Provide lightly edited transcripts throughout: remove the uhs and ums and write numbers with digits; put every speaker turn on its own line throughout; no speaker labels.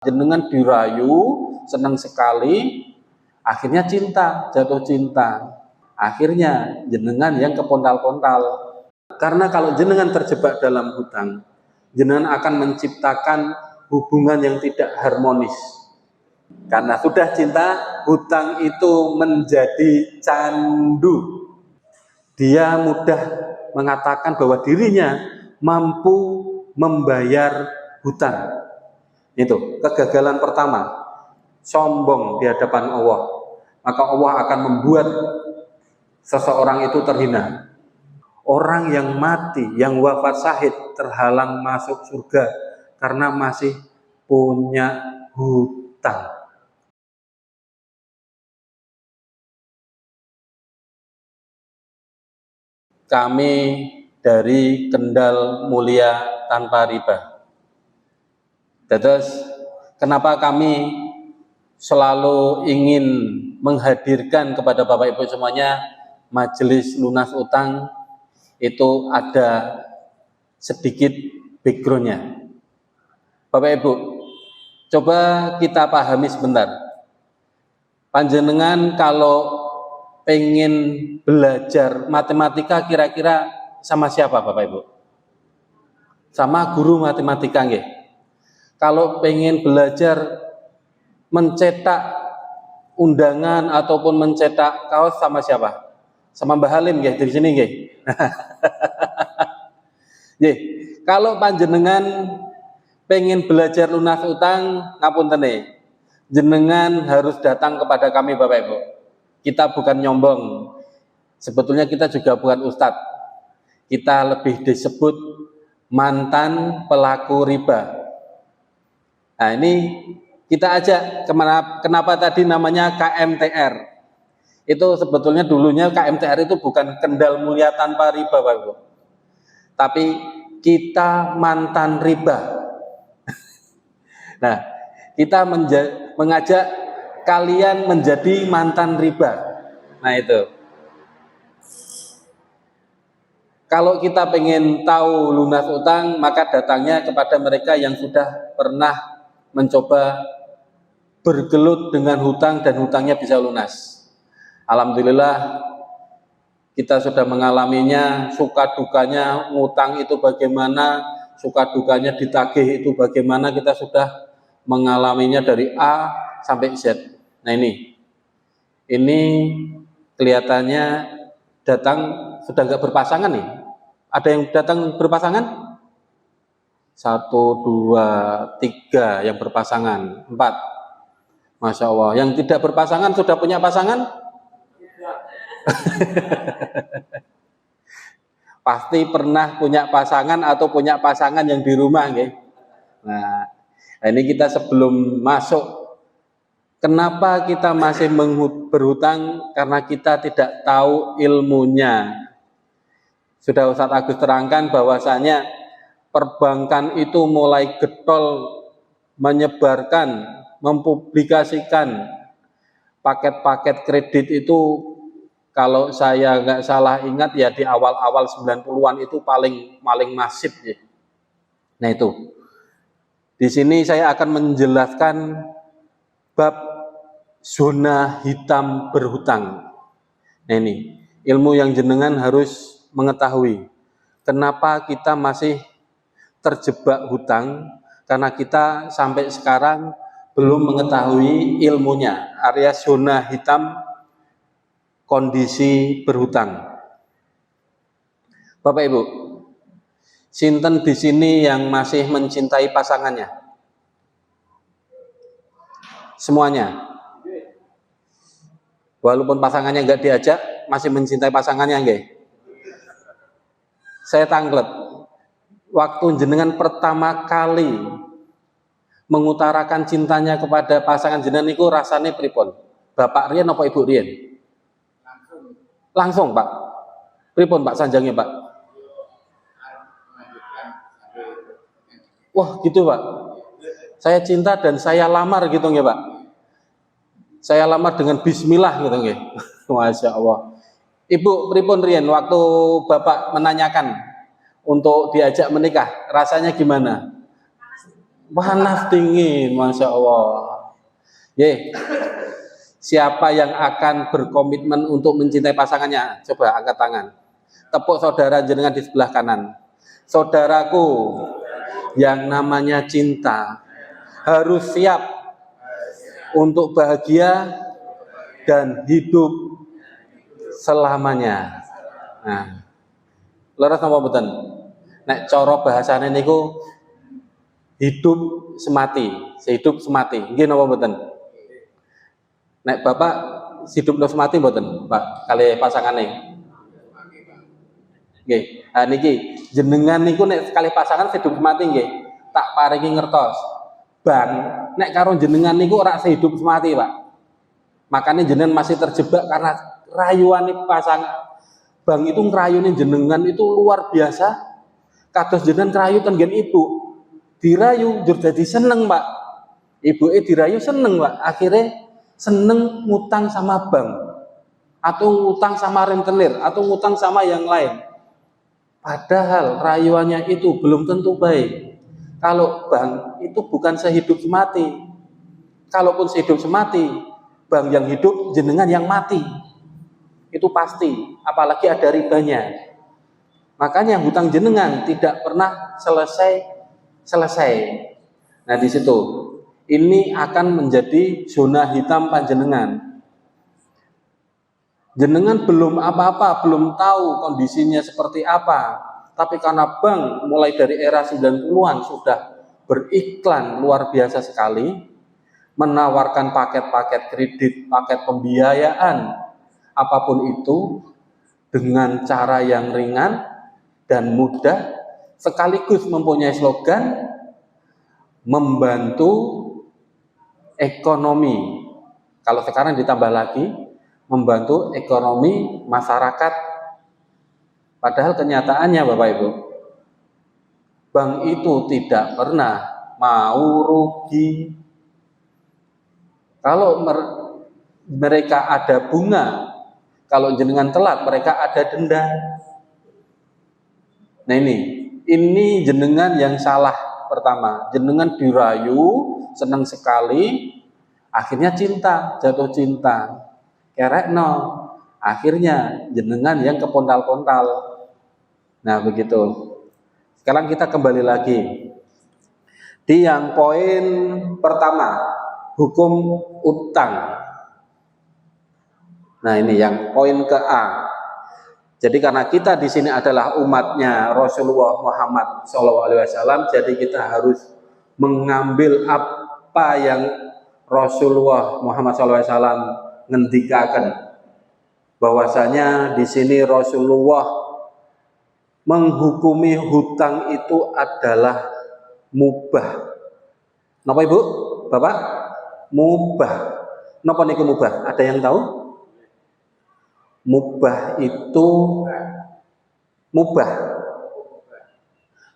Jenengan dirayu, senang sekali, akhirnya cinta, jatuh cinta. Akhirnya jenengan yang kepontal-pontal. Karena kalau jenengan terjebak dalam hutang, jenengan akan menciptakan hubungan yang tidak harmonis. Karena sudah cinta, hutang itu menjadi candu. Dia mudah mengatakan bahwa dirinya mampu membayar hutang. Itu kegagalan pertama, sombong di hadapan Allah. Maka Allah akan membuat seseorang itu terhina. Orang yang mati, yang wafat syahid, terhalang masuk surga karena masih punya hutang. Kami dari Kendal Mulia Tanpa Riba. Terus kenapa kami selalu ingin menghadirkan kepada Bapak Ibu semuanya majelis lunas utang, itu ada sedikit backgroundnya. Bapak Ibu, coba kita pahami sebentar. Panjenengan kalau pengen belajar matematika kira-kira sama siapa Bapak Ibu? Sama guru matematika nggih. Kalau pengen belajar mencetak undangan ataupun mencetak kaos sama siapa? Sama Mbah Halim nggih, dari sini nggih. Nggih, kalau panjenengan pengen belajar lunas utang, ngapunten nih. Jenengan harus datang kepada kami Bapak Ibu. Kita bukan nyombong. Sebetulnya kita juga bukan ustadz. Kita lebih disebut mantan pelaku riba. Nah ini kita ajak, kenapa tadi namanya KMTR. Itu sebetulnya dulunya KMTR itu bukan Kendal Mulia Tanpa Riba Bapak Ibu. Tapi kita mantan riba. Nah, kita mengajak kalian menjadi mantan riba. Nah itu. Kalau kita pengen tahu lunas utang, maka datangnya kepada mereka yang sudah pernah mencoba bergelut dengan hutang dan hutangnya bisa lunas. Alhamdulillah kita sudah mengalaminya, suka dukanya ngutang itu bagaimana, suka dukanya ditagih itu bagaimana, kita sudah mengalaminya dari A sampai Z. Nah ini kelihatannya datang sudah nggak berpasangan nih. Ada yang datang berpasangan? 1, 2, 3 yang berpasangan, 4. Masya Allah. Yang tidak berpasangan sudah punya pasangan? Pasti pernah punya pasangan atau punya pasangan yang di rumah, nggih. Nah, ini kita sebelum masuk, kenapa kita masih berhutang? Karena kita tidak tahu ilmunya. Sudah Ustadz Agus terangkan bahwasanya perbankan itu mulai getol menyebarkan, mempublikasikan paket-paket kredit itu, kalau saya nggak salah ingat ya di awal-awal 90-an itu paling masif ya. Nah itu. Di sini saya akan menjelaskan bab zona hitam berhutang. Nah ini ilmu yang jenengan harus mengetahui. Kenapa kita masih terjebak hutang? Karena kita sampai sekarang belum mengetahui ilmunya, area zona hitam kondisi berhutang. Bapak Ibu, sinten di sini yang masih mencintai pasangannya? Semuanya. Walaupun pasangannya nggak diajak, masih mencintai pasangannya nggih? Saya tanglet. Waktu jenengan pertama kali mengutarakan cintanya kepada pasangan jenengan itu rasanya pripun? Bapak Rian apa Ibu Rian? Langsung Pak. Pripun Pak sanjangnya Pak? Wah gitu Pak. Saya cinta dan saya lamar gitu nggih Pak. Saya lamar dengan bismillah gitu nggih. Masya Allah. Ibu pripun Rian waktu Bapak menanyakan untuk diajak menikah, rasanya gimana? Panas dingin, masya Allah. Ye, siapa yang akan berkomitmen untuk mencintai pasangannya? Coba angkat tangan. Tepuk saudara jenengan di sebelah kanan. Saudaraku, yang namanya cinta harus siap untuk bahagia dan hidup selamanya. Nah, leres napa mboten? Nek cara bahasane niku hidup semati, sehidup semati. Nggih napa mboten? Nek Bapak hidup semati mboten, Pak, kali pasangane? Nggih. Ha niki jenengan niku nek kali pasangan hidup semati nggih. Tak paringi ngertos. Bang, nek karo jenengan niku ora sehidup semati, Pak. Makanya jenengan masih terjebak karena rayuan pasangan. Bang itu ngerayunin jenengan itu luar biasa. Kados jenengan ngerayu ten gen ibu. Dirayu njur dadi seneng, Pak. Ibuke dirayu seneng, Pak. Akhirnya seneng ngutang sama bank atau ngutang sama rentenir atau ngutang sama yang lain. Padahal rayuannya itu belum tentu baik. Kalau bank itu bukan sehidup semati. Kalaupun sehidup semati, bank yang hidup jenengan yang mati. Itu pasti, apalagi ada ribanya. Makanya hutang jenengan tidak pernah selesai. Nah di situ ini akan menjadi zona hitam panjenengan. Jenengan belum apa-apa, belum tahu kondisinya seperti apa. Tapi karena bank mulai dari era 90-an sudah beriklan luar biasa sekali, menawarkan paket-paket kredit, paket pembiayaan, apapun itu dengan cara yang ringan dan mudah, sekaligus mempunyai slogan membantu ekonomi. Kalau sekarang ditambah lagi membantu ekonomi masyarakat. Padahal kenyataannya Bapak Ibu, bank itu tidak pernah mau rugi. Kalau mereka ada bunga, kalau jenengan telat mereka ada denda. Nah ini jenengan yang salah. Pertama, jenengan dirayu, senang sekali, akhirnya cinta, jatuh cinta, kerekno, akhirnya jenengan yang kepontal-pontal. Nah begitu. Sekarang kita kembali lagi di yang poin pertama, hukum utang. Nah ini yang poin ke A. Jadi karena kita di sini adalah umatnya Rasulullah Muhammad SAW, jadi kita harus mengambil apa yang Rasulullah Muhammad SAW ngendikakan. Bahwasanya di sini Rasulullah menghukumi hutang itu adalah mubah. Napa Ibu? Bapak? Mubah. Napa niku mubah? Ada yang tahu? Mubah itu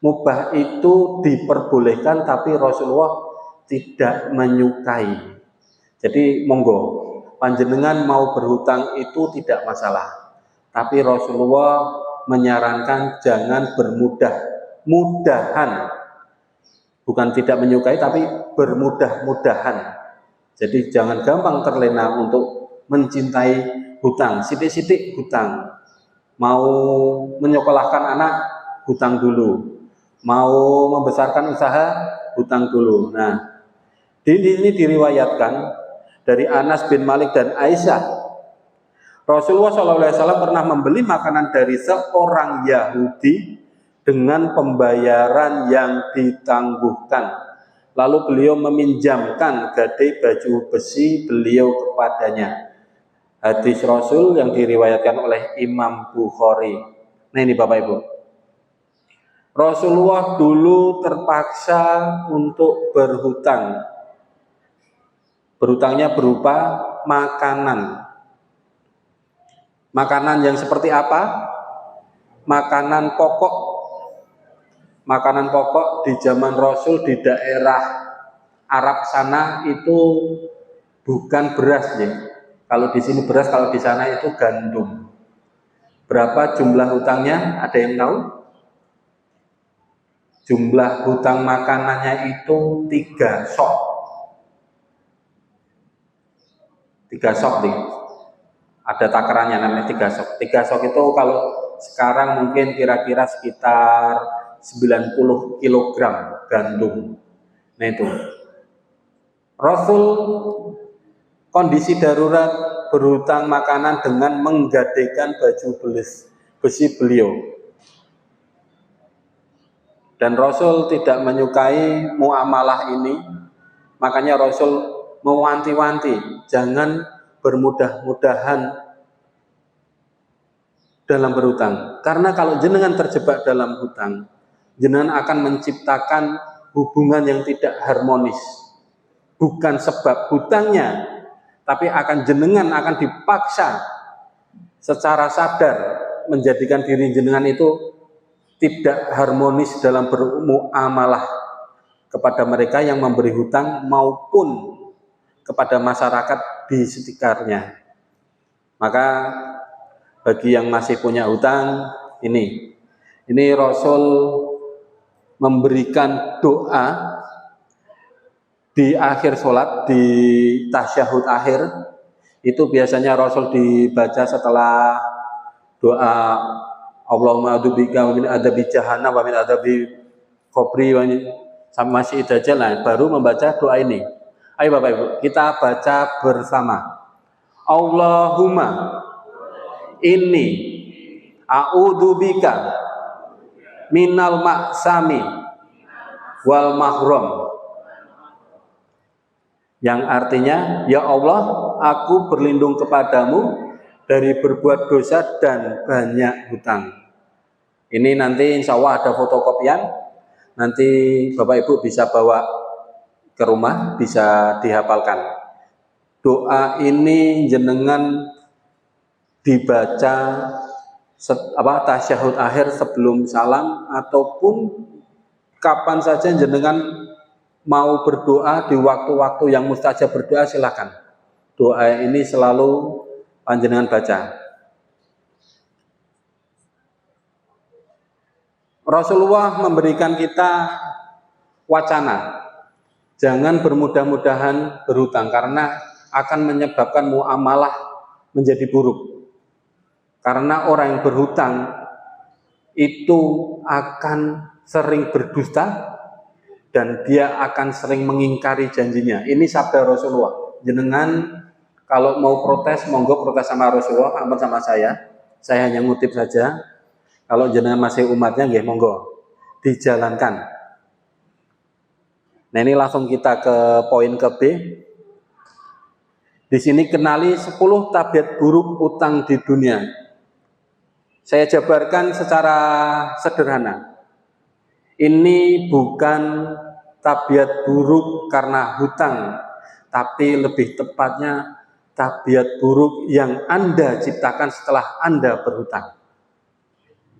mubah itu diperbolehkan tapi Rasulullah tidak menyukai. Jadi monggo panjenengan mau berhutang itu tidak masalah, tapi Rasulullah menyarankan jangan bermudah-mudahan, bukan tidak menyukai tapi bermudah-mudahan. Jadi jangan gampang terlena untuk mencintai hutang, sidik-sidik hutang. Mau menyekolahkan anak, hutang dulu. Mau membesarkan usaha, hutang dulu. Nah, ini diriwayatkan dari Anas bin Malik dan Aisyah. Rasulullah SAW pernah membeli makanan dari seorang Yahudi dengan pembayaran yang ditangguhkan. Lalu beliau meminjamkan gadai baju besi beliau kepadanya. Hadis Rasul yang diriwayatkan oleh Imam Bukhari. Nah ini Bapak Ibu, Rasulullah dulu terpaksa untuk berhutang. Berhutangnya berupa makanan. Makanan yang seperti apa? Makanan pokok. Makanan pokok di zaman Rasul di daerah Arab sana itu bukan beras ya. Kalau di sini beras, kalau di sana itu gandum. Berapa jumlah hutangnya? Ada yang tahu? Jumlah hutang makanannya itu 3 sok. 3 sok nih. Ada takarannya namanya 3 sok. 3 sok itu kalau sekarang mungkin kira-kira sekitar 90 kilogram gandum. Nah itu. Rasul kondisi darurat berhutang makanan dengan menggadaikan baju besi beliau. Dan Rasul tidak menyukai muamalah ini, makanya Rasul mewanti-wanti, jangan bermudah-mudahan dalam berhutang. Karena kalau jenengan terjebak dalam hutang, jenengan akan menciptakan hubungan yang tidak harmonis. Bukan sebab hutangnya, tapi jenengan akan dipaksa secara sadar menjadikan diri jenengan itu tidak harmonis dalam bermuamalah kepada mereka yang memberi hutang maupun kepada masyarakat di sekitarnya. Maka bagi yang masih punya hutang, ini Rasul memberikan doa di akhir sholat, di tasyahud akhir. Itu biasanya Rasul dibaca setelah doa Allahumma a'udzubika min adzabi jahannam wa min adzabi qabri wa sama masih dajjal, baru membaca doa ini. Ayo Bapak Ibu, kita baca bersama. Allahumma inni a'udzubika minal ma'sami wal mahrum. Yang artinya, ya Allah, aku berlindung kepadamu dari berbuat dosa dan banyak hutang. Ini nanti insya Allah ada fotokopian. Nanti Bapak Ibu bisa bawa ke rumah, bisa dihafalkan. Doa ini jenengan dibaca tasyahud akhir sebelum salam, ataupun kapan saja jenengan mau berdoa di waktu-waktu yang mustajab berdoa, silakan. Doa ini selalu panjenengan baca. Rasulullah memberikan kita wacana, jangan bermudah-mudahan berhutang karena akan menyebabkan muamalah menjadi buruk. Karena orang yang berhutang itu akan sering berdusta dan dia akan sering mengingkari janjinya. Ini sabda Rasulullah. Jenengan kalau mau protes, monggo protes sama Rasulullah, ampun sama saya hanya ngutip saja. Kalau jenengan masih umatnya, nggih monggo dijalankan. Nah ini langsung kita ke poin ke B. Di sini kenali 10 tabiat buruk utang di dunia. Saya jabarkan secara sederhana. Ini bukan tabiat buruk karena hutang, tapi lebih tepatnya tabiat buruk yang Anda ciptakan setelah Anda berhutang.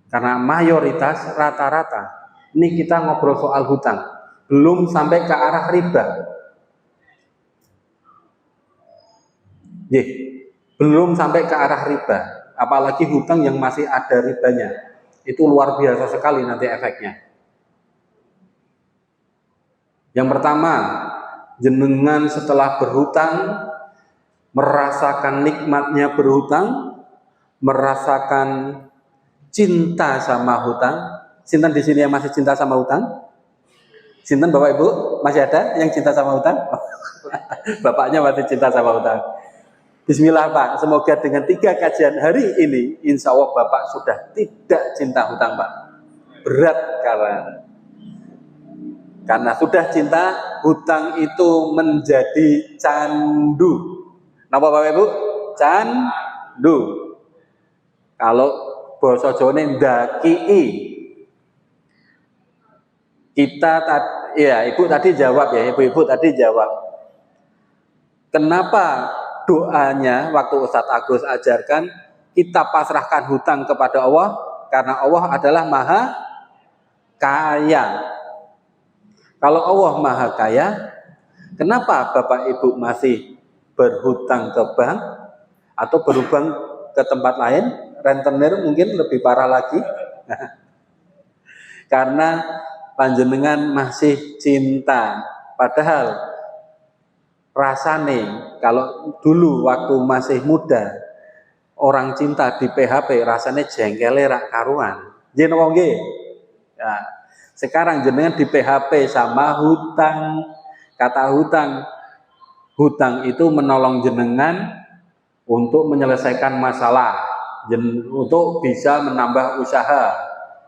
Karena mayoritas rata-rata, ini kita ngobrol soal hutang, belum sampai ke arah riba. Belum sampai ke arah riba, apalagi hutang yang masih ada ribanya. Itu luar biasa sekali nanti efeknya. Yang pertama, jenengan setelah berhutang merasakan nikmatnya berhutang, merasakan cinta sama hutang. Sinten di sini yang masih cinta sama hutang? Sinten Bapak Ibu? Masih ada yang cinta sama hutang? Bapaknya masih cinta sama hutang. Bismillah Pak, semoga dengan 3 kajian hari ini, insya Allah Bapak sudah tidak cinta hutang Pak. Berat karena sudah cinta, hutang itu menjadi candu. Napa Bapak Ibu? Candu. Kalau basa Jawane ndakii. Ibu tadi jawab ya, ibu-ibu tadi jawab. Kenapa doanya waktu Ustadz Agus ajarkan kita pasrahkan hutang kepada Allah? Karena Allah adalah Maha Kaya. Kalau Allah Maha Kaya, kenapa Bapak Ibu masih berhutang ke bank atau berhutang ke tempat lain? Rentenir mungkin lebih parah lagi. Karena panjenengan masih cinta, padahal rasane kalau dulu waktu masih muda orang cinta di PHP rasanya jengkele rak karuan. Jen wong nggih. Ya, sekarang jenengan di PHP sama hutang. Kata hutang itu menolong jenengan untuk menyelesaikan masalah, untuk bisa menambah usaha,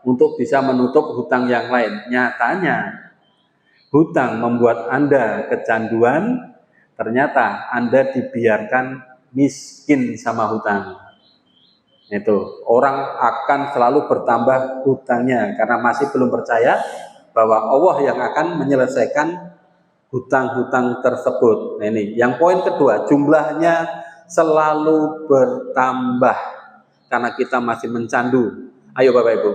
untuk bisa menutup hutang yang lain. Nyatanya hutang membuat Anda kecanduan, ternyata Anda dibiarkan miskin sama hutang. Itu orang akan selalu bertambah hutangnya karena masih belum percaya bahwa Allah yang akan menyelesaikan hutang-hutang tersebut. Nah, ini yang poin kedua, jumlahnya selalu bertambah karena kita masih mencandu. Ayo Bapak Ibu,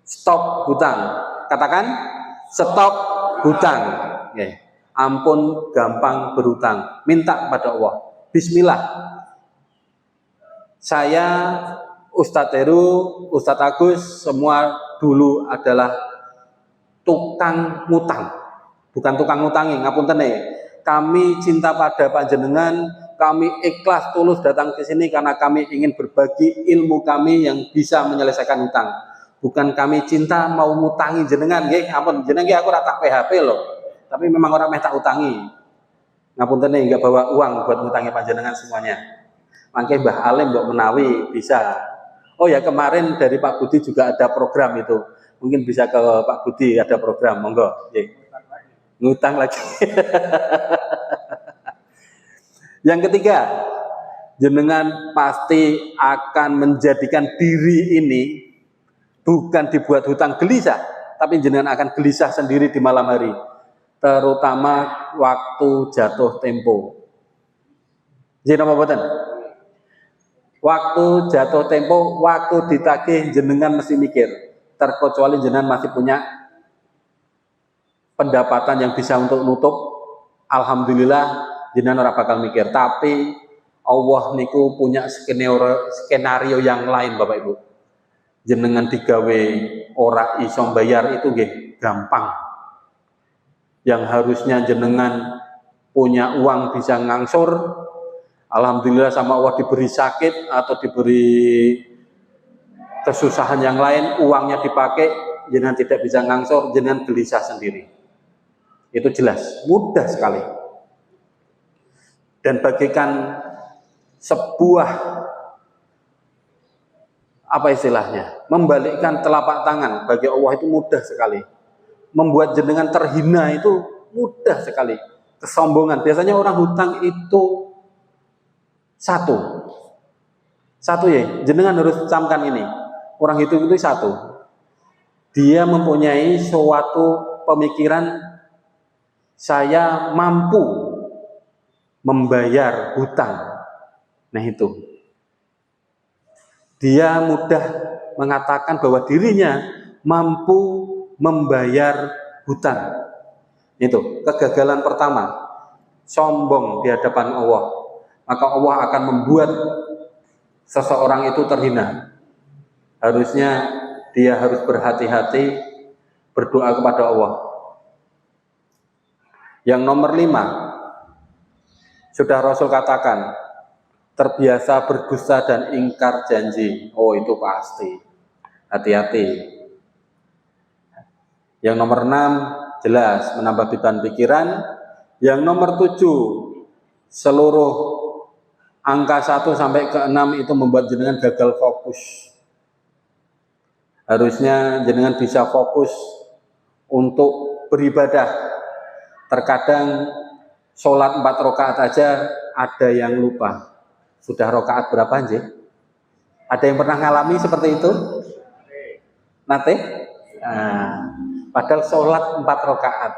stop hutang. Katakan stop hutang. Oke. Ampun gampang berhutang. Minta pada Allah. Bismillah. Saya, Ustadz Heru, Ustadz Agus, semua dulu adalah tukang ngutang. Bukan tukang ngutangi, ngapunten nih. Kami cinta pada panjenengan, kami ikhlas tulus datang ke sini karena kami ingin berbagi ilmu kami yang bisa menyelesaikan hutang. Bukan kami cinta mau ngutangi jenengan, nggih, ampun jenengan nggih aku rata PHP loh. Tapi memang orang meh tak utangi. Ngapunten nih, enggak bawa uang buat ngutangi panjenengan semuanya. Mangke Mbah Alim mbok menawi bisa. Oh ya, kemarin dari Pak Budi juga ada program itu. Mungkin bisa ke Pak Budi, ada program, monggo. Ngutang lagi. Yang ketiga, jenengan pasti akan menjadikan diri ini bukan dibuat hutang gelisah, tapi jenengan akan gelisah sendiri di malam hari, terutama waktu jatuh tempo. Jenengan apa boten? Waktu jatuh tempo, waktu ditagih jenengan mesti mikir, terkecuali jenengan masih punya pendapatan yang bisa untuk nutup, alhamdulillah jenengan ora bakal mikir. Tapi Allah niku punya skenario yang lain Bapak Ibu. Jenengan digawe ora iso bayar itu nggih gampang. Yang harusnya jenengan punya uang bisa ngangsur, alhamdulillah sama Allah diberi sakit atau diberi kesusahan yang lain, uangnya dipakai, jenengan tidak bisa ngangsur, jenengan gelisah sendiri. Itu jelas, mudah sekali. Dan bagikan sebuah apa istilahnya, membalikkan telapak tangan bagi Allah itu mudah sekali. Membuat jenengan terhina itu mudah sekali. Kesombongan, biasanya orang hutang itu satu ya, jenengan harus camkan ini. Orang itu satu, dia mempunyai suatu pemikiran, saya mampu membayar hutang. Nah itu, dia mudah mengatakan bahwa dirinya mampu membayar hutang. Itu kegagalan pertama, sombong di hadapan Allah. Maka Allah akan membuat seseorang itu terhina. Harusnya dia harus berhati-hati berdoa kepada Allah. Yang nomor 5, sudah Rasul katakan, terbiasa berdusta dan ingkar janji. Oh itu pasti, hati-hati. Yang nomor 6, jelas menambah beban pikiran. Yang nomor 7, seluruh angka 1 sampai ke 6 itu membuat jenengan gagal fokus. Harusnya jenengan bisa fokus untuk beribadah. Terkadang sholat 4 rakaat aja ada yang lupa. Sudah rakaat berapa sih? Ada yang pernah ngalami seperti itu? Nate? Nah, padahal sholat 4 rakaat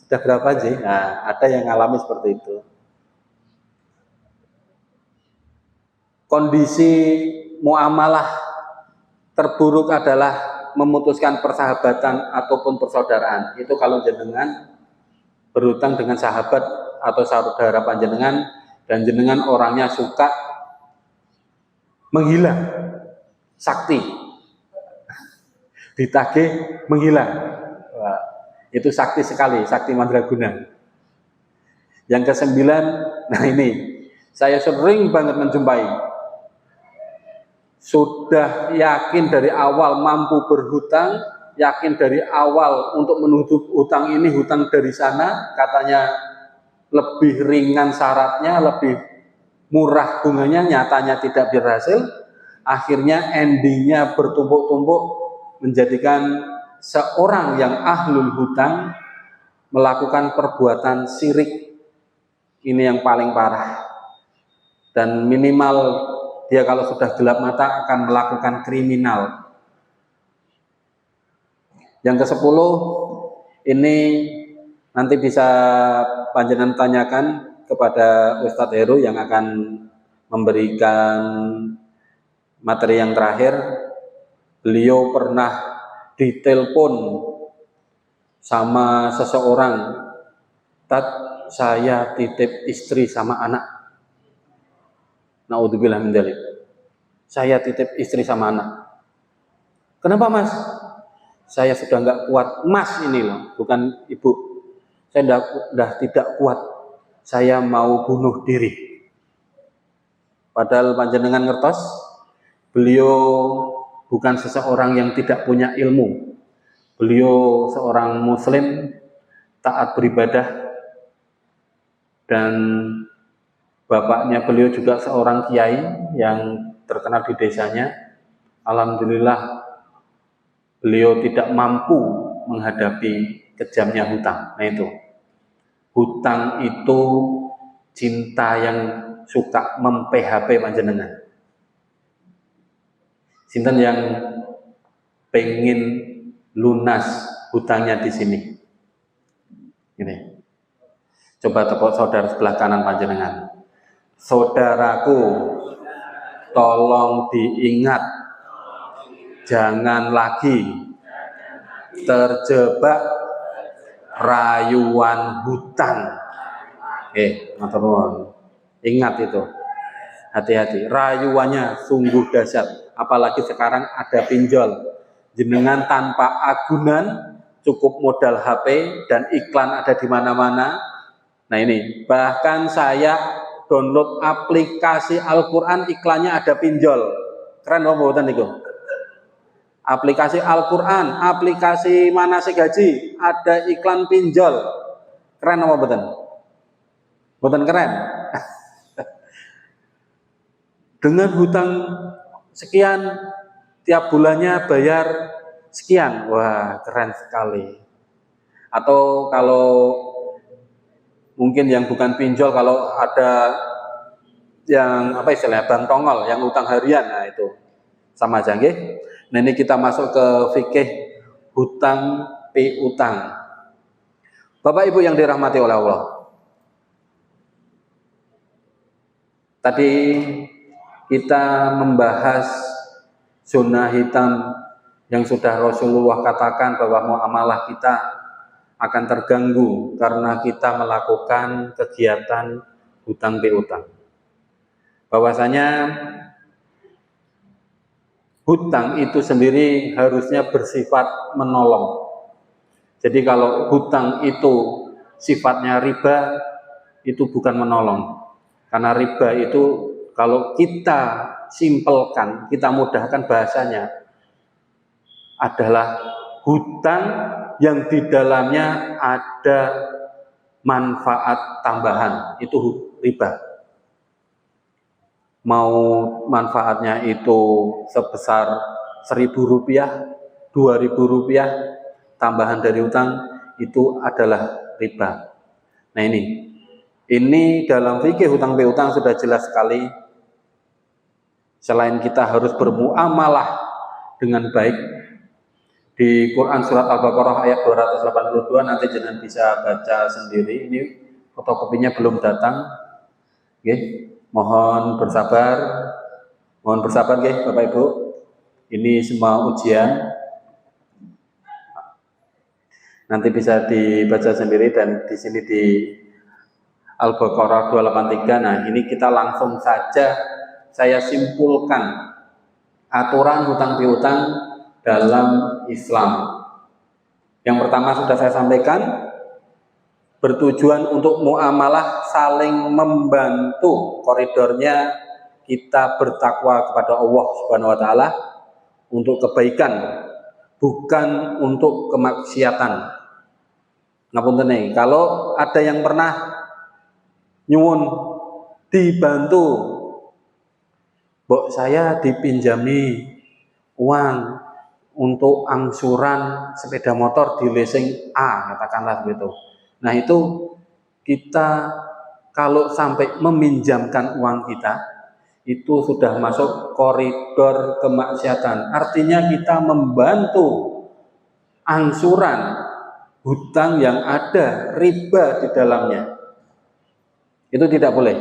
sudah berapa sih? Nah, ada yang ngalami seperti itu. Kondisi muamalah terburuk adalah memutuskan persahabatan ataupun persaudaraan. Itu kalau jenengan berhutang dengan sahabat atau saudara panjenengan dan jenengan orangnya suka menghilang, sakti, ditagih menghilang. Wah, itu sakti sekali, sakti mandraguna. Yang kesembilan, nah ini saya sering banget menjumpai, sudah yakin dari awal mampu berhutang, yakin dari awal untuk menutup hutang ini, hutang dari sana, katanya lebih ringan syaratnya, lebih murah bunganya, nyatanya tidak berhasil. Akhirnya endingnya bertumpuk-tumpuk menjadikan seorang yang ahlul hutang melakukan perbuatan syirik. Ini yang paling parah. Dan minimal dia kalau sudah gelap mata akan melakukan kriminal. Yang ke-10 ini nanti bisa panjenengan tanyakan kepada Ustadz Heru yang akan memberikan materi yang terakhir. Beliau pernah ditelepon sama seseorang, "Tat, saya titip istri sama anak." Naudzubillah min dzalik. Saya titip istri sama anak. Kenapa mas? Saya sudah nggak kuat. Mas ini loh, bukan ibu. Saya sudah tidak kuat. Saya mau bunuh diri. Padahal panjenengan ngertos, beliau bukan seseorang yang tidak punya ilmu. Beliau seorang muslim, taat beribadah, dan bapaknya beliau juga seorang kiai yang terkenal di desanya. Alhamdulillah beliau tidak mampu menghadapi kejamnya hutang. Nah itu, hutang itu cinta yang suka mem-PHP panjenengan. Sinten yang pengen lunas hutangnya di sini? Ini. Coba tepuk saudara sebelah kanan panjenengan. Saudaraku, tolong diingat, jangan lagi terjebak rayuan hutang. Matur nuwun. Ingat itu. Hati-hati, rayuannya sungguh dahsyat. Apalagi sekarang ada pinjol. Jenengan tanpa agunan, cukup modal HP dan iklan ada di mana-mana. Nah ini, bahkan saya download aplikasi Al-Quran, iklannya ada pinjol. Keren loh mboten niku. Aplikasi Al-Quran, aplikasi manasik haji, ada iklan pinjol. Keren apa mboten? Mboten keren. Dengan hutang sekian, tiap bulannya bayar sekian. Wah, keren sekali. Atau kalau mungkin yang bukan pinjol, kalau ada yang apa istilahnya, bank tongol, yang utang harian, nah itu sama aja nggih. Nah ini kita masuk ke fikih hutang piutang. Bapak Ibu yang dirahmati oleh Allah. Tadi kita membahas zona hitam yang sudah Rasulullah katakan bahwa muamalah kita akan terganggu karena kita melakukan kegiatan hutang piutang. Bahwasanya hutang itu sendiri harusnya bersifat menolong. Jadi kalau hutang itu sifatnya riba, itu bukan menolong. Karena riba itu kalau kita simpelkan, kita mudahkan bahasanya, adalah hutang yang di dalamnya ada manfaat tambahan, itu riba. Mau manfaatnya itu sebesar Rp1.000, Rp2.000 tambahan dari hutang, itu adalah riba. Nah ini dalam fikih hutang piutang sudah jelas sekali. Selain kita harus bermuamalah dengan baik, di Quran surat Al-Baqarah ayat 282, nanti jangan bisa baca sendiri. Ini fotokopinya belum datang. Oke, mohon bersabar. Mohon bersabar Bapak Ibu. Ini semua ujian. Nanti bisa dibaca sendiri, dan di sini di Al-Baqarah 283. Nah, ini kita langsung saja saya simpulkan aturan hutang piutang dalam Islam. Yang pertama sudah saya sampaikan, bertujuan untuk muamalah saling membantu, koridornya kita bertakwa kepada Allah Subhanahu wa taala untuk kebaikan, bukan untuk kemaksiatan. Ngapunten nih, kalau ada yang pernah nyuwun dibantu, mbok saya dipinjami uang untuk angsuran sepeda motor di leasing A, katakanlah begitu. Nah itu kita kalau sampai meminjamkan uang kita, itu sudah masuk koridor kemaksiatan. Artinya kita membantu angsuran hutang yang ada riba di dalamnya. Itu tidak boleh.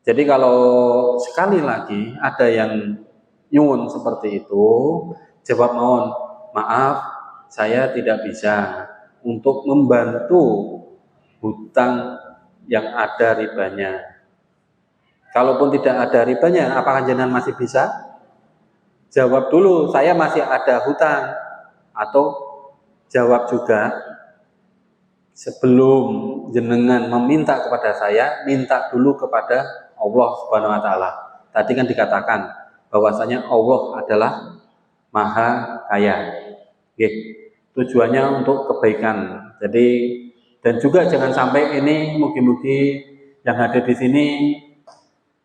Jadi kalau sekali lagi ada yang nyuwun seperti itu, jawab mohon, maaf, saya tidak bisa untuk membantu hutang yang ada ribanya. Kalaupun tidak ada ribanya, apakah jenengan masih bisa? Jawab dulu, saya masih ada hutang. Atau jawab juga, sebelum jenengan meminta kepada saya, minta dulu kepada Allah Subhanahu wa taala. Tadi kan dikatakan bahwasanya Allah adalah Maha Kaya. Oke, tujuannya untuk kebaikan. Jadi dan juga jangan sampai ini mugi-mugi yang ada di sini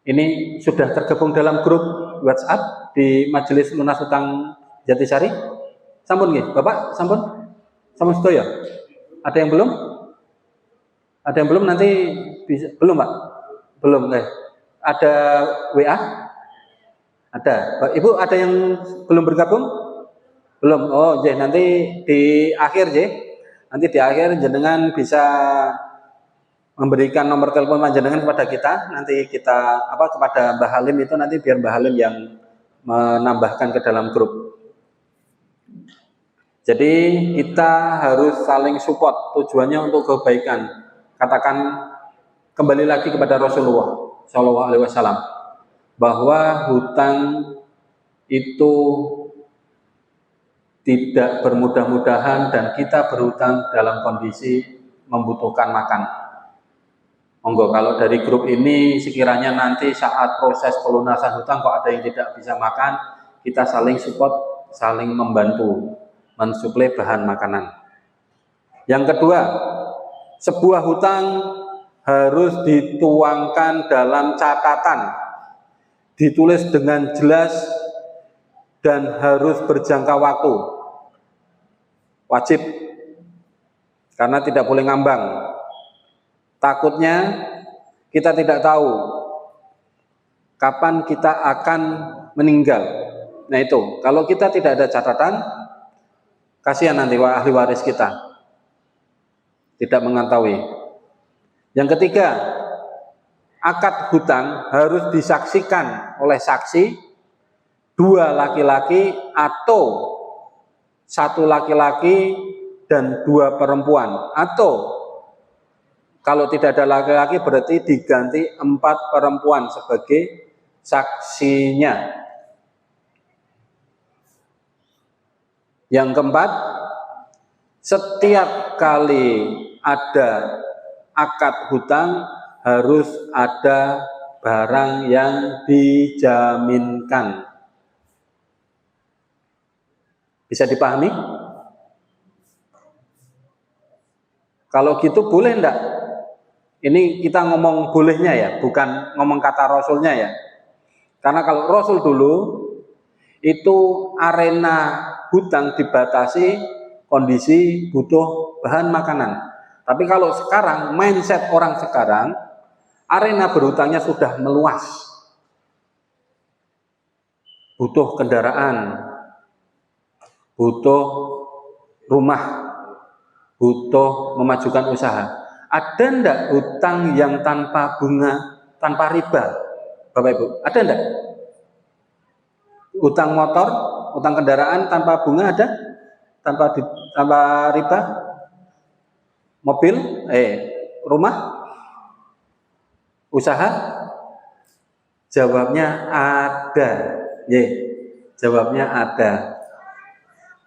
ini sudah tergabung dalam grup WhatsApp di Majelis Lunas Hutang Jatisari. Sampun nggih, Bapak? Sampun? Sampun sedaya? Ada yang belum? Ada yang belum nanti bisa belum, Pak? Belum, Ada WA? Ada. Ibu ada yang belum bergabung? Belum. Oh, nanti di akhir, nanti di akhir jenengan bisa memberikan nomor telepon panjenengan kepada kita. Nanti kita kepada Mbah Halim itu nanti biar Mbah Halim yang menambahkan ke dalam grup. Jadi kita harus saling support, tujuannya untuk kebaikan. Katakan kembali lagi kepada Rasulullah Shallallahu Alaihi Wasallam bahwa hutang itu tidak bermudah-mudahan dan kita berhutang dalam kondisi membutuhkan makan. Monggo kalau dari grup ini sekiranya nanti saat proses pelunasan hutang kok ada yang tidak bisa makan, kita saling support, saling membantu mensuplai bahan makanan. Yang kedua, sebuah hutang harus dituangkan dalam catatan, ditulis dengan jelas dan harus berjangka waktu. Wajib, karena tidak boleh ngambang. Takutnya kita tidak tahu kapan kita akan meninggal. Nah itu, kalau kita tidak ada catatan, kasihan nanti ahli waris kita tidak mengetahui. Yang ketiga, akad hutang harus disaksikan oleh saksi 2 laki-laki atau 1 laki-laki dan 2 perempuan, atau kalau tidak ada laki-laki berarti diganti 4 perempuan sebagai saksinya. Yang keempat, setiap kali ada akad hutang harus ada barang yang dijaminkan. Bisa dipahami? Kalau gitu boleh enggak? Ini kita ngomong bolehnya ya, bukan ngomong kata Rasulnya ya. Karena kalau Rasul dulu itu arena hutang dibatasi kondisi butuh bahan makanan. Tapi kalau sekarang mindset orang sekarang, arena berhutangnya sudah meluas. Butuh kendaraan, butuh rumah, butuh memajukan usaha. Ada enggak hutang yang tanpa bunga, tanpa riba? Bapak Ibu, ada enggak? Hutang motor, hutang kendaraan tanpa bunga ada? Tanpa riba? Mobil, rumah, usaha? Jawabnya ada. Jawabnya ada.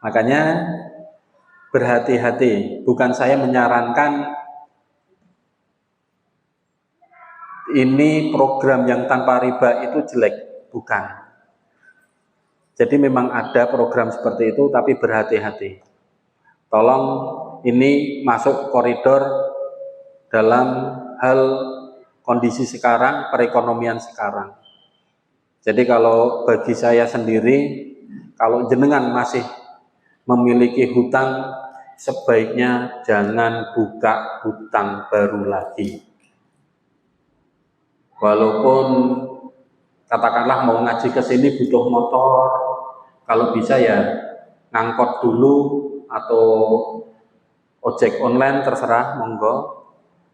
Makanya berhati-hati. Bukan saya menyarankan ini program yang tanpa riba itu jelek, bukan. Jadi memang ada program seperti itu, tapi berhati-hati. Tolong ini masuk koridor dalam hal kondisi sekarang, perekonomian sekarang. Jadi kalau bagi saya sendiri, kalau jenengan masih memiliki hutang, sebaiknya jangan buka hutang baru lagi. Walaupun katakanlah mau ngaji ke sini butuh motor, kalau bisa ya ngangkot dulu atau ojek online terserah, monggo.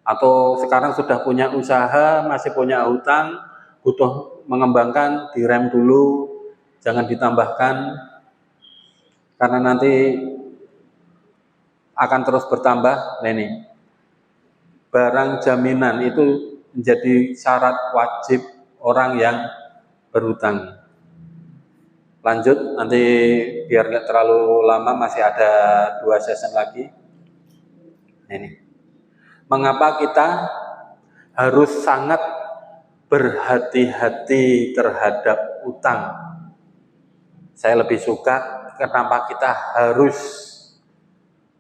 Atau sekarang sudah punya usaha, masih punya hutang, butuh mengembangkan, direm dulu, jangan ditambahkan, karena nanti akan terus bertambah. Nah ini, barang jaminan itu menjadi syarat wajib orang yang berhutang. Lanjut, nanti biar nggak terlalu lama, masih ada 2 session lagi. Ini, mengapa kita harus sangat berhati-hati terhadap utang? Saya lebih suka kenapa kita harus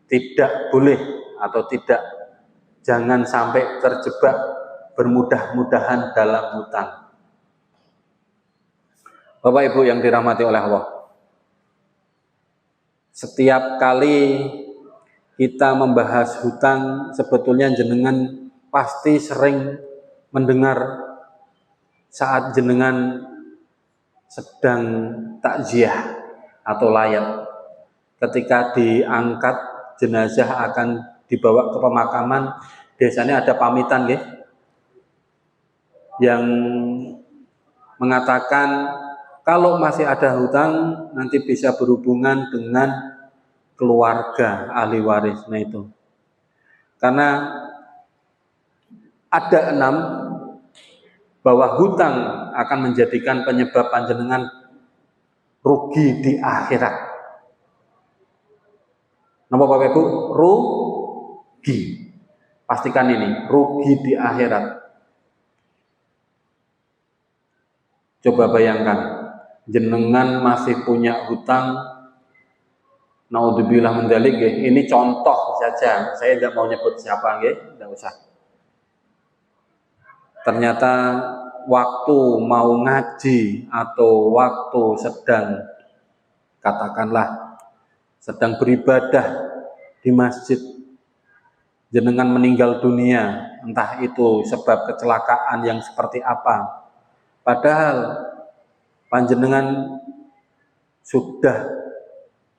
tidak boleh atau jangan sampai terjebak bermudah-mudahan dalam hutang. Bapak Ibu yang dirahmati oleh Allah, setiap kali kita membahas hutang, sebetulnya jenengan pasti sering mendengar saat jenengan sedang takziah atau layat. Ketika diangkat jenazah akan dibawa ke pemakaman, biasanya ada pamitan ya, yang mengatakan kalau masih ada hutang nanti bisa berhubungan dengan keluarga ahli waris. Nah itu, karena ada 6 bahwa hutang akan menjadikan penyebab panjenengan rugi di akhirat. Nama Bapak Ibu, rugi. Pastikan ini, rugi di akhirat. Coba bayangkan, jenengan masih punya hutang, naudzubillah min dzalik, ini contoh saja, saya tidak mau nyebut siapa, tidak usah. Ternyata waktu mau ngaji atau waktu sedang, katakanlah sedang beribadah di masjid, jenengan meninggal dunia, entah itu sebab kecelakaan yang seperti apa, padahal panjenengan sudah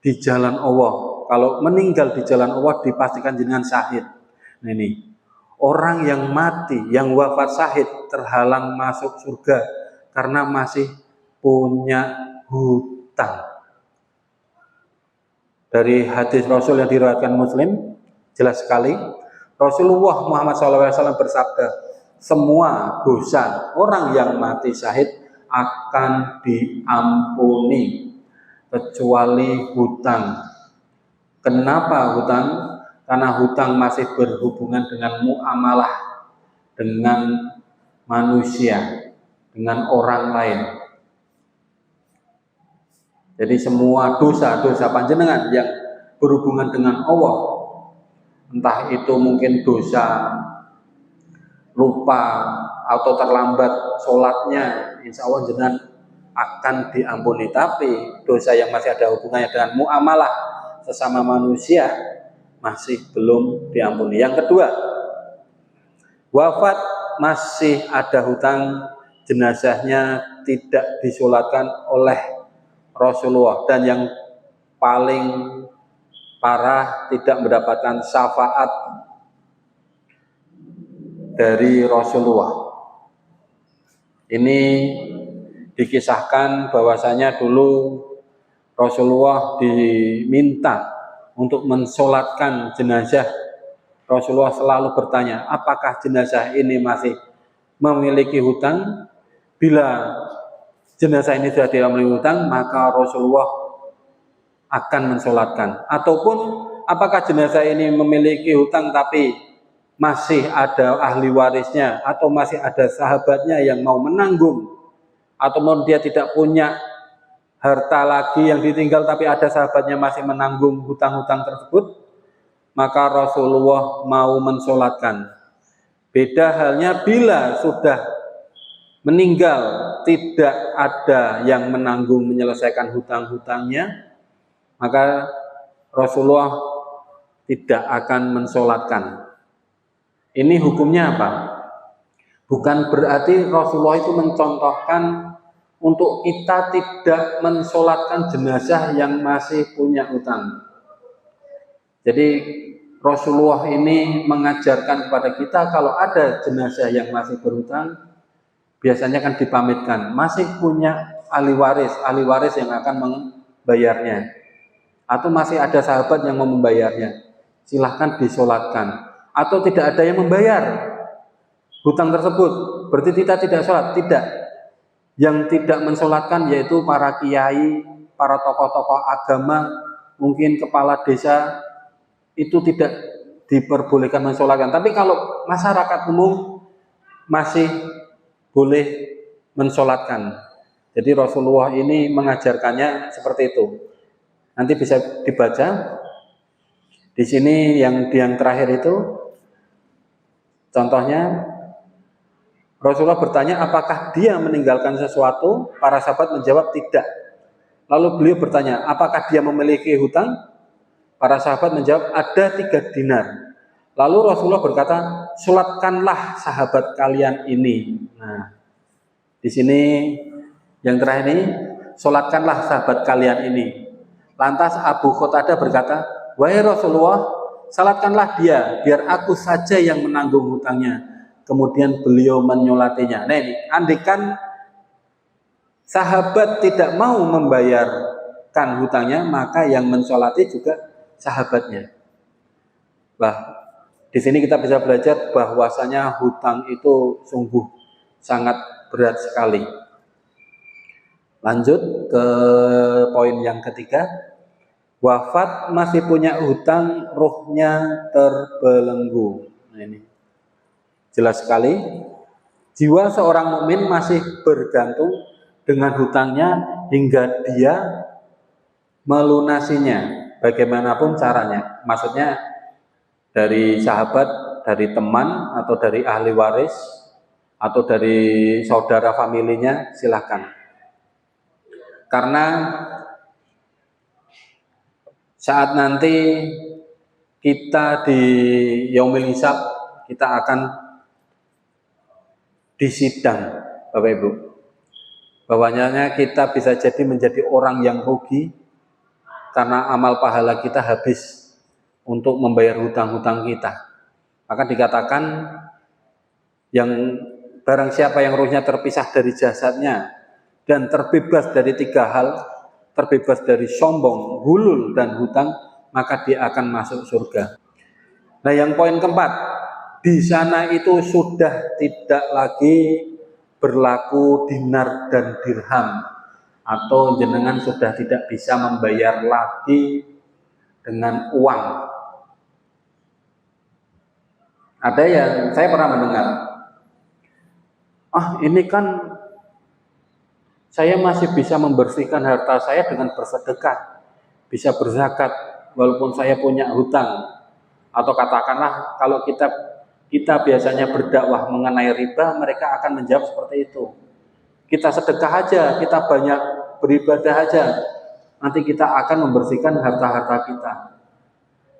di jalan Allah. Kalau meninggal di jalan Allah dipastikan jenengan syahid. Nah ini, orang yang mati, yang wafat syahid terhalang masuk surga karena masih punya hutang. Dari hadis Rasul yang diriwayatkan Muslim, jelas sekali, Rasulullah Muhammad SAW bersabda, semua dosa orang yang mati syahid akan diampuni kecuali hutang. Kenapa hutang? Karena hutang masih berhubungan dengan muamalah dengan manusia, dengan orang lain. Jadi semua dosa-dosa panjenengan yang berhubungan dengan Allah, entah itu mungkin dosa lupa atau terlambat sholatnya, insya Allah jenengan akan diampuni. Tapi dosa yang masih ada hubungannya dengan muamalah sesama manusia masih belum diampuni. Yang kedua, wafat masih ada hutang, jenazahnya tidak disolatkan oleh Rasulullah, dan yang paling parah tidak mendapatkan syafaat dari Rasulullah. Ini dikisahkan bahwasanya dulu Rasulullah diminta untuk mensolatkan jenazah. Rasulullah selalu bertanya, apakah jenazah ini masih memiliki hutang? Bila jenazah ini sudah tidak memiliki hutang, maka Rasulullah akan mensolatkan. Ataupun apakah jenazah ini memiliki hutang tapi masih ada ahli warisnya atau masih ada sahabatnya yang mau menanggung, ataupun dia tidak punya harta lagi yang ditinggal tapi ada sahabatnya masih menanggung hutang-hutang tersebut, maka Rasulullah mau mensolatkan. Beda halnya bila sudah meninggal tidak ada yang menanggung menyelesaikan hutang-hutangnya, maka Rasulullah tidak akan mensolatkan. Ini hukumnya apa? Bukan berarti Rasulullah itu mencontohkan untuk kita tidak mensolatkan jenazah yang masih punya hutang. Jadi Rasulullah ini mengajarkan kepada kita kalau ada jenazah yang masih berhutang, biasanya kan dipamitkan, masih punya ahli waris yang akan membayarnya, atau masih ada sahabat yang mau membayarnya, silahkan disolatkan. Atau tidak ada yang membayar hutang tersebut, berarti kita tidak sholat? Tidak. Yang tidak mensolatkan yaitu para kiai, para tokoh-tokoh agama, mungkin kepala desa, itu tidak diperbolehkan mensolatkan. Tapi kalau masyarakat umum masih boleh mensolatkan. Jadi Rasulullah ini mengajarkannya seperti itu. Nanti bisa dibaca di sini yang terakhir itu. Contohnya, Rasulullah bertanya apakah dia meninggalkan sesuatu, para sahabat menjawab tidak. Lalu beliau bertanya, apakah dia memiliki hutang? Para sahabat menjawab ada 3 dinar. Lalu Rasulullah berkata, sholatkanlah sahabat kalian ini. Nah, di sini yang terakhir ini, sholatkanlah sahabat kalian ini. Lantas Abu Qatadah berkata, wahai Rasulullah, salatkanlah dia, biar aku saja yang menanggung hutangnya. Kemudian beliau menyolatinya. Nah ini, andikan sahabat tidak mau membayarkan hutangnya, maka yang mensolati juga sahabatnya. Bah, di sini kita bisa belajar bahwasanya hutang itu sungguh sangat berat sekali. Lanjut ke poin yang ketiga. Wafat masih punya hutang, ruhnya terbelenggu. Nah ini jelas sekali. Jiwa seorang mukmin masih bergantung dengan hutangnya hingga dia melunasinya. Bagaimanapun caranya. Maksudnya dari sahabat, dari teman, atau dari ahli waris, atau dari saudara familinya, silahkan. Karena saat nanti kita di Yaumil Hisab, kita akan disidang, Bapak Ibu. Bahwanya kita bisa jadi menjadi orang yang rugi karena amal pahala kita habis untuk membayar hutang-hutang kita. Maka dikatakan yang barang siapa yang ruhnya terpisah dari jasadnya dan terbebas dari 3 hal, terbebas dari sombong, hulul, dan hutang, maka dia akan masuk surga. Nah yang poin keempat, di sana itu sudah tidak lagi berlaku dinar dan dirham, atau jenengan sudah tidak bisa membayar lagi dengan uang. Ada yang saya pernah mendengar, ini kan saya masih bisa membersihkan harta saya dengan bersedekah, bisa berzakat, walaupun saya punya hutang. Atau katakanlah kalau kita biasanya berdakwah mengenai riba, mereka akan menjawab seperti itu. Kita sedekah aja, kita banyak beribadah aja, nanti kita akan membersihkan harta-harta kita.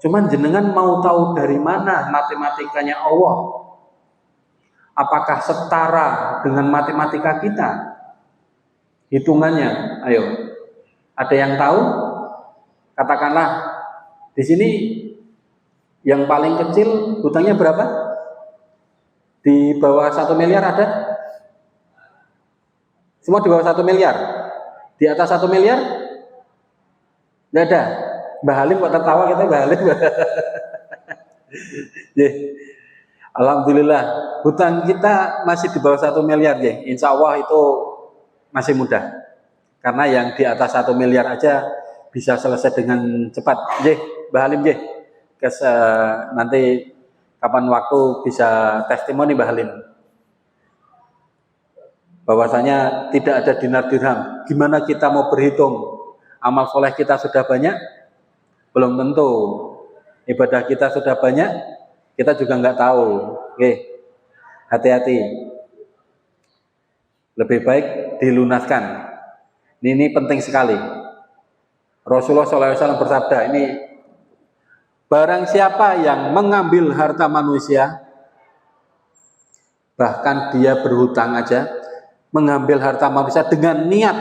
Cuman jenengan mau tahu dari mana matematikanya Allah? Apakah setara dengan matematika kita? Hitungannya, ayo. Ada yang tahu? Katakanlah di sini yang paling kecil hutangnya berapa? Di bawah 1 miliar ada? Semua di bawah 1 miliar? Di atas 1 miliar? Tidak ada. Mbah Halim kok tertawa kita, Mbah Halim. Alhamdulillah, hutang kita masih di bawah 1 miliar ya. Insya Allah itu masih mudah. Karena yang di atas 1 miliar aja bisa selesai dengan cepat. Mbah Halim nanti kapan waktu bisa testimoni Mbah Halim. Bahwasanya tidak ada dinar dirham. Gimana kita mau berhitung? Amal soleh kita sudah banyak? Belum tentu. Ibadah kita sudah banyak? Kita juga nggak tahu. Hati-hati. Lebih baik dilunaskan. Ini penting sekali. Rasulullah SAW bersabda, ini barang siapa yang mengambil harta manusia, bahkan dia berhutang aja, mengambil harta manusia dengan niat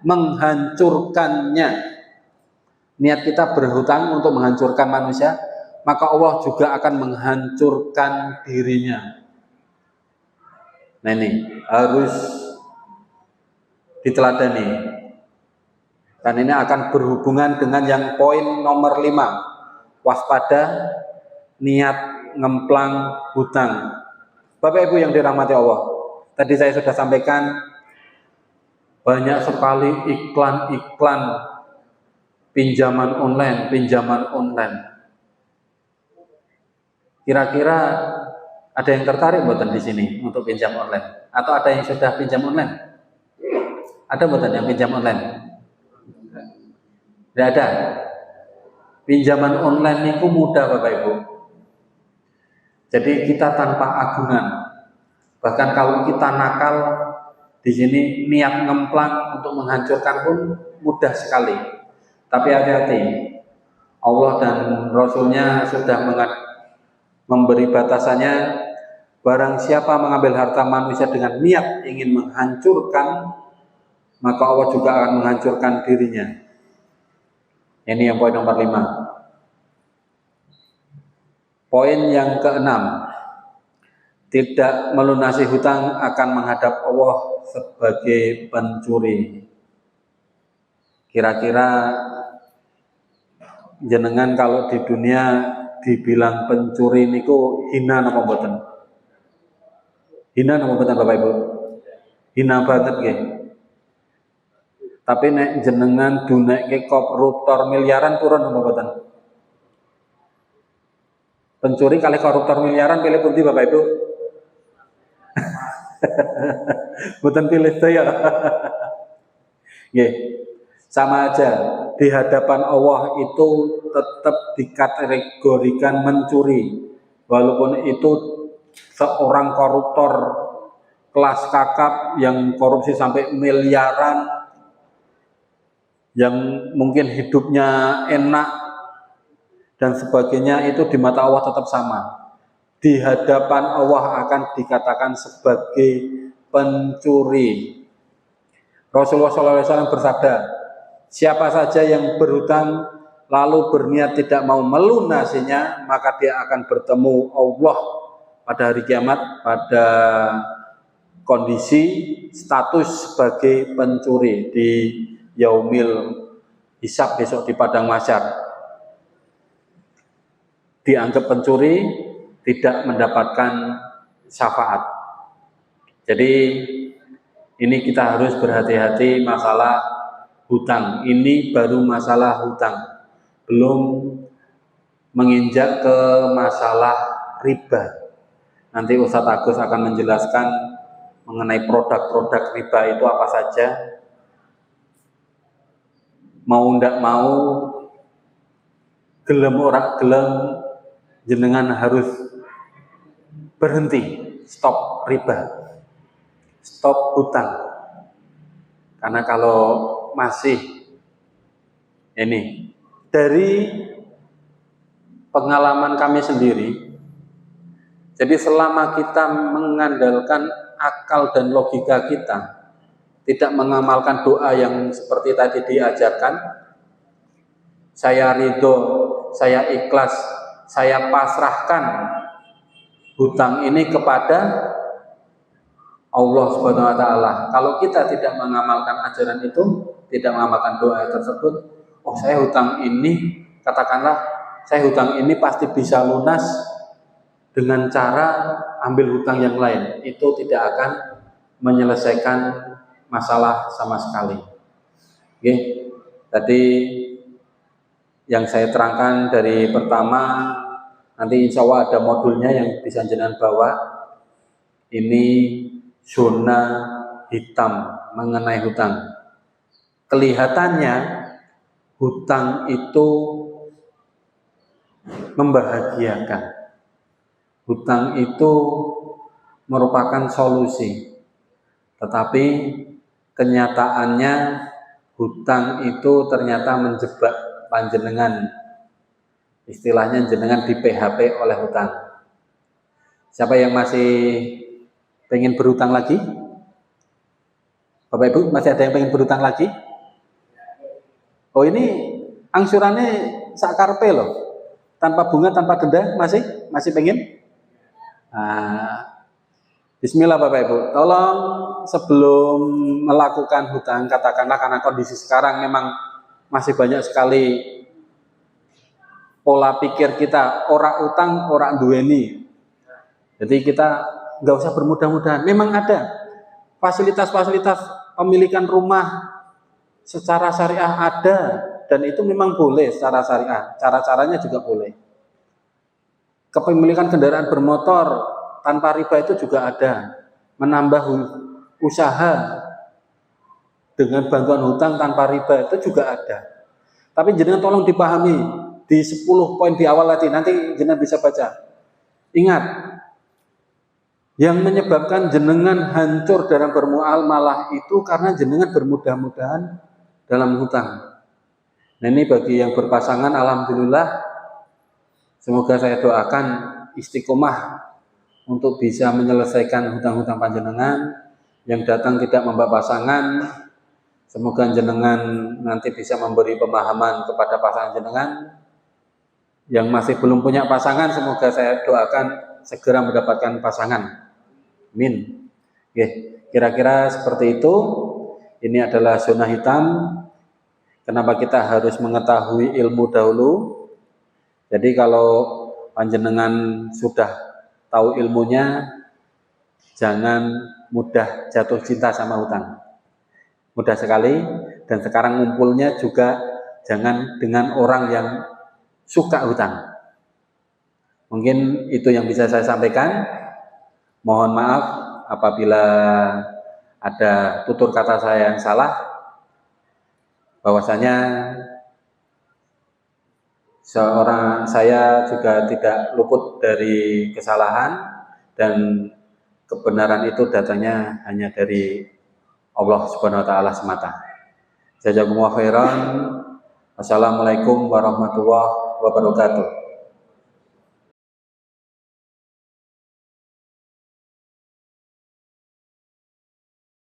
menghancurkannya. Niat kita berhutang untuk menghancurkan manusia, maka Allah juga akan menghancurkan dirinya. Nah ini harus diteladani. Dan ini akan berhubungan dengan yang poin nomor 5. Waspada niat ngemplang hutang. Bapak Ibu yang dirahmati Allah, tadi saya sudah sampaikan banyak sekali iklan-iklan pinjaman online. Kira-kira ada yang tertarik buatan di sini untuk pinjam online? Atau ada yang sudah pinjam online? Ada buatan yang pinjam online? Tidak ada. Pinjaman online itu mudah Bapak Ibu. Jadi kita tanpa agungan. Bahkan kalau kita nakal di sini niat ngemplang untuk menghancurkan pun mudah sekali. Tapi hati-hati. Allah dan Rasulnya sudah memberi batasannya. Barang siapa mengambil harta manusia dengan niat ingin menghancurkan, maka Allah juga akan menghancurkan dirinya. Ini yang poin nomor 5. Poin yang ke-6, tidak melunasi hutang akan menghadap Allah sebagai pencuri. Kira-kira jenengan kalau di dunia dibilang pencuri niku hina napa mboten? Hina napa mboten Bapak Ibu? Hina banget nggih. Tapi nek jenengan dunekke koruptor miliaran turun napa mboten? Pencuri kali koruptor miliaran pilih pundi Bapak Ibu? Mboten pilih saya. Nggih. Sama aja di hadapan Allah itu tetap dikategorikan mencuri. Walaupun itu seorang koruptor kelas kakap yang korupsi sampai miliaran, yang mungkin hidupnya enak dan sebagainya, itu di mata Allah tetap sama. Di hadapan Allah akan dikatakan sebagai pencuri. Rasulullah SAW bersabda, siapa saja yang berhutang lalu berniat tidak mau melunasinya, maka dia akan bertemu Allah pada hari kiamat pada kondisi status sebagai pencuri di yaumil hisab, besok di padang mahsyar. Dianggap pencuri, tidak mendapatkan syafaat. Jadi ini kita harus berhati-hati masalah hutang. Ini baru masalah hutang, belum menginjak ke masalah riba. Nanti Ustadz Agus akan menjelaskan mengenai produk-produk riba itu apa saja. Mau ndak mau, gelem ora gelem, jenengan harus berhenti, stop riba, stop hutang. Karena kalau masih ini, dari pengalaman kami sendiri, jadi selama kita mengandalkan akal dan logika kita, tidak mengamalkan doa yang seperti tadi diajarkan, saya ridho, saya ikhlas, saya pasrahkan hutang ini kepada Allah Subhanahu wa Ta'ala. Kalau kita tidak mengamalkan ajaran itu, tidak mengamalkan doa tersebut, oh saya hutang ini, katakanlah saya hutang ini pasti bisa lunas dengan cara ambil hutang yang lain, itu tidak akan menyelesaikan masalah sama sekali. Oke, tadi yang saya terangkan dari pertama, nanti insya Allah ada modulnya yang bisa jenengan bawa. Ini zona hitam mengenai hutang. Kelihatannya hutang itu membahagiakan. Hutang itu merupakan solusi. Tetapi kenyataannya hutang itu ternyata menjebak panjenengan. Istilahnya jenengan di PHP oleh hutang. Siapa yang masih pengen berhutang lagi? Bapak Ibu, masih ada yang pengen berhutang lagi? Oh, ini angsurannya sakarpe loh. Tanpa bunga, tanpa denda, masih pengen? Nah, bismillah Bapak Ibu, tolong sebelum melakukan hutang, katakanlah karena kondisi sekarang memang masih banyak sekali pola pikir kita, ora utang, ora duweni. Jadi kita nggak usah bermudah-mudahan. Memang ada fasilitas-fasilitas pemilikan rumah secara syariah ada, dan itu memang boleh secara syariah. Cara-caranya juga boleh. Kepemilikan kendaraan bermotor tanpa riba itu juga ada. Menambah usaha dengan bantuan hutang tanpa riba itu juga ada. Tapi jenengan tolong dipahami di 10 poin di awal tadi, nanti jenengan bisa baca. Ingat, yang menyebabkan jenengan hancur dalam bermuamalah itu karena jenengan bermudah-mudahan dalam hutang. Nah, ini bagi yang berpasangan, alhamdulillah, semoga saya doakan istiqomah untuk bisa menyelesaikan hutang-hutang panjenengan. Yang datang tidak membawa pasangan, semoga jenengan nanti bisa memberi pemahaman kepada pasangan jenengan. Yang masih belum punya pasangan, semoga saya doakan segera mendapatkan pasangan. Amin. Oke, kira-kira seperti itu. Ini adalah zona hitam. Kenapa kita harus mengetahui ilmu dahulu? Jadi kalau panjenengan sudah tahu ilmunya, jangan mudah jatuh cinta sama hutang. Mudah sekali. Dan sekarang ngumpulnya juga jangan dengan orang yang suka hutang. Mungkin itu yang bisa saya sampaikan. Mohon maaf apabila ada tutur kata saya yang salah. Bahwasanya saya juga tidak luput dari kesalahan, dan kebenaran itu datangnya hanya dari Allah Subhanahu wa taala semata. Jazakumullah khairan. Wassalamualaikum warahmatullahi wabarakatuh.